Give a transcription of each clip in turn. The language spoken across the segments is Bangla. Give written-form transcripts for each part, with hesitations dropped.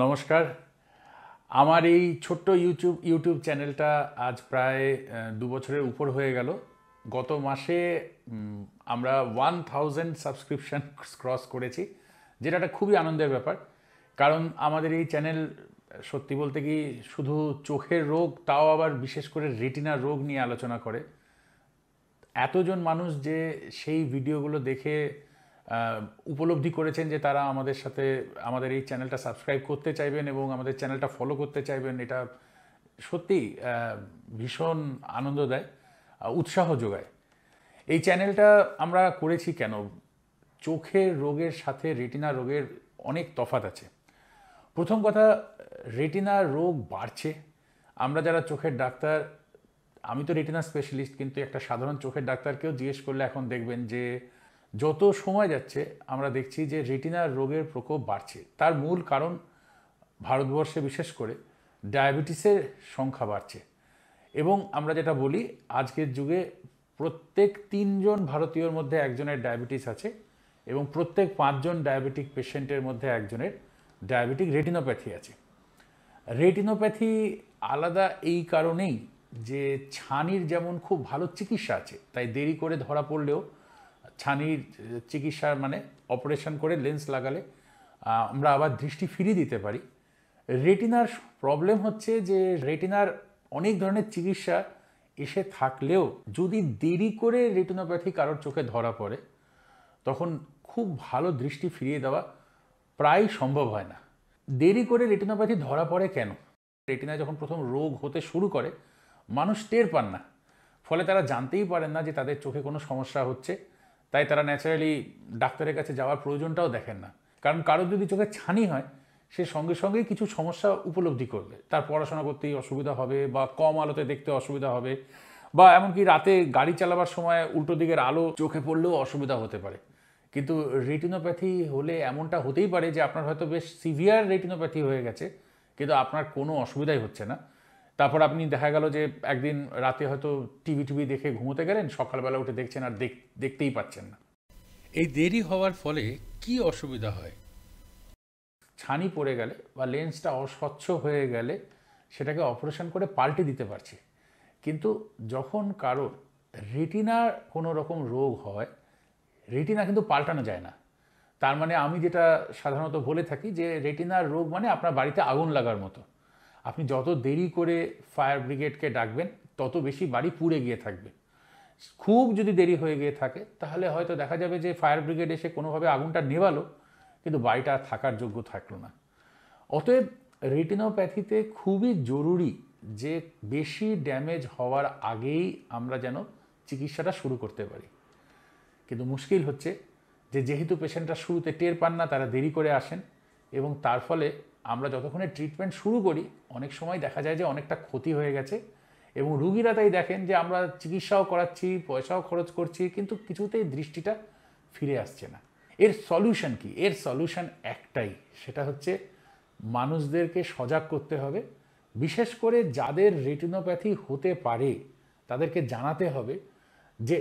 নমস্কার। আমার এই ছোট্ট ইউটিউব চ্যানেলটা আজ প্রায় ২ বছরের উপর হয়ে গেল। গত মাসে আমরা 1000 সাবস্ক্রিপশন ক্রস করেছি, যেটা একটা খুবই আনন্দের ব্যাপার। কারণ আমাদের এই চ্যানেল সত্যি বলতে কি শুধু চোখের রোগ, তাও আবার বিশেষ করে রেটিনার রোগ নিয়ে আলোচনা করে। এতজন মানুষ যে সেই ভিডিওগুলো দেখে উপলব্ধি করেছেন যে তারা আমাদের সাথে আমাদের এই চ্যানেলটা সাবস্ক্রাইব করতে চাইবেন এবং আমাদের চ্যানেলটা ফলো করতে চাইবেন, এটা সত্যি ভীষণ আনন্দ দেয়, উৎসাহ যোগায়। এই চ্যানেলটা আমরা করেছি কেন? চোখের রোগের সাথে রেটিনা রোগের অনেক তফাৎ আছে। প্রথম কথা, রেটিনার রোগ বাড়ছে। আমরা যারা চোখের ডাক্তার, আমি তো রেটিনা স্পেশালিস্ট, কিন্তু একটা সাধারণ চোখের ডাক্তারকেও জিজ্ঞেস করলে এখন দেখবেন যে যত সময় যাচ্ছে আমরা দেখছি যে রেটিনার রোগের প্রকোপ বাড়ছে। তার মূল কারণ ভারতবর্ষে বিশেষ করে ডায়াবেটিসের সংখ্যা বাড়ছে। এবং আমরা যেটা বলি, আজকের যুগে প্রত্যেক 3জন ভারতীয়র মধ্যে একজনের ডায়াবেটিস আছে এবং প্রত্যেক 5জন ডায়াবেটিক পেশেন্টের মধ্যে একজনের ডায়াবেটিক রেটিনোপ্যাথি আছে। রেটিনোপ্যাথি আলাদা এই কারণেই যে ছানির যেমন খুব ভালো চিকিৎসা আছে, তাই দেরি করে ধরা পড়লেও ছানির চিকিৎসা মানে অপারেশন করে লেন্স লাগালে আমরা আবার দৃষ্টি ফিরিয়ে দিতে পারি। রেটিনার প্রবলেম হচ্ছে যে রেটিনার অনেক ধরনের চিকিৎসা এসে থাকলেও যদি দেরি করে রেটিনোপ্যাথি কারোর চোখে ধরা পড়ে, তখন খুব ভালো দৃষ্টি ফিরিয়ে দেওয়া প্রায় সম্ভব হয় না। দেরি করে রেটিনোপ্যাথি ধরা পড়ে কেন? রেটিনায় যখন প্রথম রোগ হতে শুরু করে, মানুষ টের পান না, ফলে তারা জানতেই পারেন না যে তাদের চোখে কোনো সমস্যা হচ্ছে। তাই তারা ন্যাচারালি ডাক্তারের কাছে যাওয়ার প্রয়োজনটাও দেখেন না। কারণ কারোর যদি চোখে ছানি হয়, সে সঙ্গে সঙ্গেই কিছু সমস্যা উপলব্ধি করবে। তার পড়াশোনা করতেই অসুবিধা হবে, বা কম আলোতে দেখতে অসুবিধা হবে, বা এমনকি রাতে গাড়ি চালাবার সময় উল্টো দিকের আলো চোখে পড়লেও অসুবিধা হতে পারে। কিন্তু রেটিনোপ্যাথি হলে এমনটা হতেই পারে যে আপনার হয়তো বেশ সিভিয়ার রেটিনোপ্যাথি হয়ে গেছে, কিন্তু আপনার কোনো অসুবিধাই হচ্ছে না। তারপর আপনি দেখা গেল যে একদিন রাতে হয়তো টিভি দেখে ঘুমোতে গেলেন, সকালবেলা উঠে দেখছেন আর দেখতেই পাচ্ছেন না। এই দেরি হওয়ার ফলে কি অসুবিধা হয়? ছানি পড়ে গেলে বা লেন্সটা অস্বচ্ছ হয়ে গেলে সেটাকে অপারেশন করে পাল্টে দিতে পারছি। কিন্তু যখন কারোর রেটিনার কোনো রকম রোগ হয়, রেটিনা কিন্তু পাল্টানো যায় না। তার মানে আমি যেটা সাধারণত বলে থাকি যে রেটিনার রোগ মানে আপনার বাড়িতে আগুন লাগার মতো। আপনি যত দেরি করে ফায়ার ব্রিগেডকে ডাকবেন, তত বেশি বাড়ি পুড়ে গিয়ে থাকবে। খুব যদি দেরি হয়ে গিয়ে থাকে, তাহলে হয়তো দেখা যাবে যে ফায়ার ব্রিগেড এসে কোনোভাবে আগুনটা নেভালো, কিন্তু বাড়িটা থাকার যোগ্য থাকলো না। অতএব রেটিনোপ্যাথিতে খুবই জরুরি যে বেশি ড্যামেজ হওয়ার আগেই আমরা যেন চিকিৎসাটা শুরু করতে পারি। কিন্তু মুশকিল হচ্ছে যে যেহেতু পেশেন্টরা শুরুতে টের পান না, তারা দেরি করে আসেন, এবং তার ফলে আমরা যতক্ষণে ট্রিটমেন্ট শুরু করি অনেক সময় দেখা যায় যে অনেকটা ক্ষতি হয়ে গেছে, এবং রুগীরা তাই দেখেন যে আমরা চিকিৎসাও করাচ্ছি, পয়সাও খরচ করছি, কিন্তু কিছুতেই দৃষ্টিটা ফিরে আসছে না। এর সলিউশন কি? এর সলিউশন একটাই, সেটা হচ্ছে মানুষদেরকে সজাগ করতে হবে। বিশেষ করে যাদের রেটিনোপ্যাথি হতে পারে তাদেরকে জানাতে হবে যে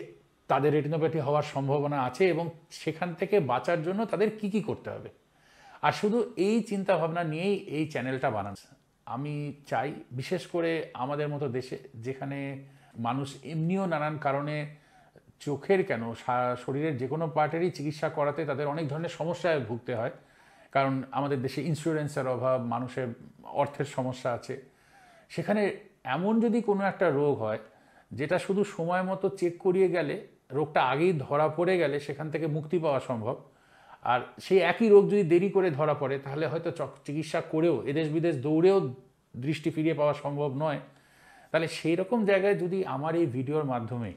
তাদের রেটিনোপ্যাথি হওয়ার সম্ভাবনা আছে এবং সেখান থেকে বাঁচার জন্য তাদের কি কি করতে হবে। আর শুধু এই চিন্তা ভাবনা নিয়েই এই চ্যানেলটা বানানো। আমি চাই বিশেষ করে আমাদের মতো দেশে, যেখানে মানুষ এমনিও নানান কারণে চোখের কেন শরীরের যে কোনো পার্টেরই চিকিৎসা করাতে তাদের অনেক ধরনের সমস্যায় ভুগতে হয়। কারণ আমাদের দেশে ইন্স্যুরেন্সের অভাব, মানুষের অর্থের সমস্যা আছে। সেখানে এমন যদি কোনো একটা রোগ হয় যেটা শুধু সময় মতো চেক করিয়ে গেলে, রোগটা আগেই ধরা পড়ে গেলে সেখান থেকে মুক্তি পাওয়া সম্ভব। আর সেই একই রোগ যদি দেরি করে ধরা পড়ে, তাহলে হয়তো চিকিৎসা করেও এদেশ বিদেশ দৌড়েও দৃষ্টি ফিরিয়ে পাওয়া সম্ভব নয়। তাহলে সেই রকম জায়গায় যদি আমার এই ভিডিওর মাধ্যমে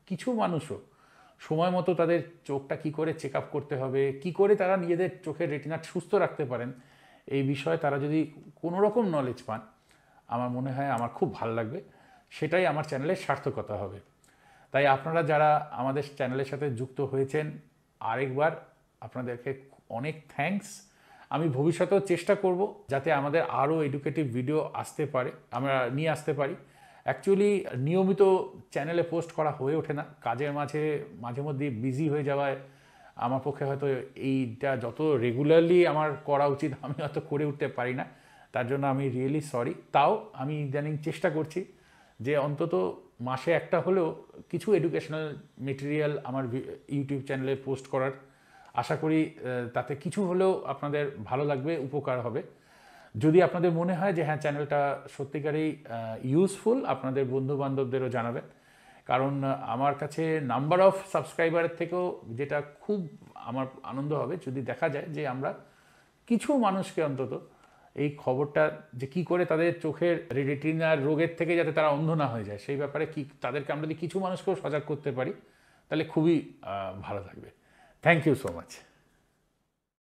কিছু মানুষও সময় মতো তাদের চোখটা কি করে চেক আপ করতে হবে, কি করে তারা নিজেদের চোখের রেটিনা সুস্থ রাখতে পারেন, এই বিষয়ে তারা যদি কোনো রকম নলেজ পান, আমার মনে হয় আমার খুব ভালো লাগবে। সেটাই আমার চ্যানেলের সার্থকতা হবে। তাই আপনারা যারা আমাদের চ্যানেলের সাথে যুক্ত হয়েছেন, আরেকবার আপনাদেরকে অনেক থ্যাঙ্কস। আমি ভবিষ্যতেও চেষ্টা করব যাতে আমাদের আরও এডুকেটিভ ভিডিও আসতে পারে, আমরা নিয়ে আসতে পারি। অ্যাকচুয়ালি নিয়মিত চ্যানেলে পোস্ট করা হয়ে ওঠে না, কাজের মাঝে মধ্যে বিজি হয়ে যাওয়ায় আমার পক্ষে হয়তো এইটা যত রেগুলারলি আমার করা উচিত আমি হয়তো করে উঠতে পারি না, তার জন্য আমি রিয়েলি সরি। তাও আমি ইদানিং চেষ্টা করছি যে অন্তত মাসে একটা হলেও কিছু এডুকেশনাল মেটেরিয়াল আমার ইউটিউব চ্যানেলে পোস্ট করার। আশা করি তাতে কিছু হলেও আপনাদের ভালো লাগবে, উপকার হবে। যদি আপনাদের মনে হয় যে হ্যাঁ চ্যানেলটা সত্যিকারেই ইউজফুল, আপনাদের বন্ধু বান্ধবদেরও জানাবেন। কারণ আমার কাছে নাম্বার অফ সাবস্ক্রাইবারের থেকেও যেটা খুব আমার আনন্দ হবে যদি দেখা যায় যে আমরা কিছু মানুষকে অন্তত এই খবরটা যে কি করে তাদের চোখের রেটিনার রোগের থেকে যাতে তারা অন্ধ না হয়ে যায় সেই ব্যাপারে কি তাদেরকে আমরা যদি কিছু মানুষকেও সজাগ করতে পারি তাহলে খুবই ভালো থাকবে। Thank you so much.